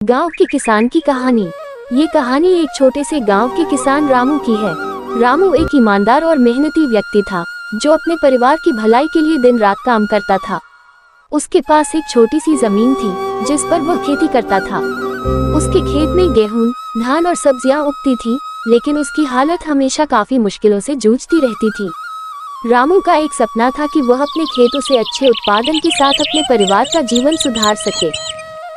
गांव के किसान की कहानी। ये कहानी एक छोटे से गांव के किसान रामू की है। रामू एक ईमानदार और मेहनती व्यक्ति था, जो अपने परिवार की भलाई के लिए दिन रात काम करता था। उसके पास एक छोटी सी जमीन थी, जिस पर वह खेती करता था। उसके खेत में गेहूं, धान और सब्जियां उगती थी, लेकिन उसकी हालत हमेशा काफी मुश्किलों से जूझती रहती थी। रामू का एक सपना था कि वह अपने खेतों से अच्छे उत्पादन के साथ अपने परिवार का जीवन सुधार सके।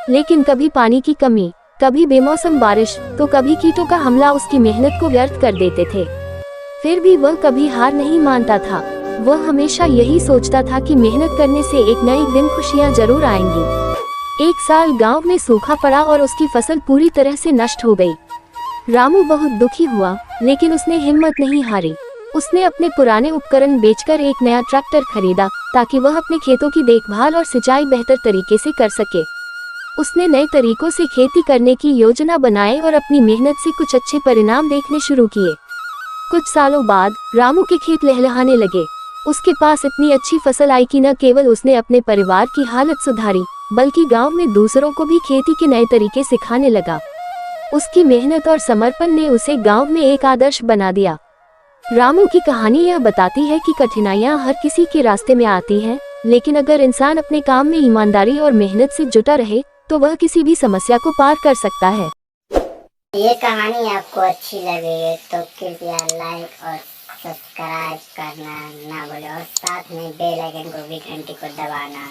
लेकिन कभी पानी की कमी, कभी बेमौसम बारिश, तो कभी कीटों का हमला उसकी मेहनत को व्यर्थ कर देते थे। फिर भी वह कभी हार नहीं मानता था। वह हमेशा यही सोचता था कि मेहनत करने से एक न एक दिन खुशियां जरूर आएंगी। एक साल गांव में सूखा पड़ा और उसकी फसल पूरी तरह से नष्ट हो गई। रामू बहुत दुखी हुआ, लेकिन उसने हिम्मत नहीं हारी। उसने अपने पुराने उपकरण बेचकर एक नया ट्रैक्टर खरीदा, ताकि वह अपने खेतों की देखभाल और सिंचाई बेहतर तरीके से कर सके। उसने नए तरीकों से खेती करने की योजना बनाई और अपनी मेहनत से कुछ अच्छे परिणाम देखने शुरू किए। कुछ सालों बाद रामू के खेत लहलहाने लगे। उसके पास इतनी अच्छी फसल आई कि न केवल उसने अपने परिवार की हालत सुधारी, बल्कि गांव में दूसरों को भी खेती के नए तरीके सिखाने लगा। उसकी मेहनत और समर्पण ने उसे गांव में एक आदर्श बना दिया। रामू की कहानी यह बताती है कि कठिनाइयां हर किसी के रास्ते में आती हैं, लेकिन अगर इंसान अपने काम में ईमानदारी और मेहनत से जुटा रहे, तो वह किसी भी समस्या को पार कर सकता है। ये कहानी आपको अच्छी लगी तो कृपया लाइक और सब्सक्राइब करना ना भूलें और साथ में बेल आइकन को भी घंटी को दबाना।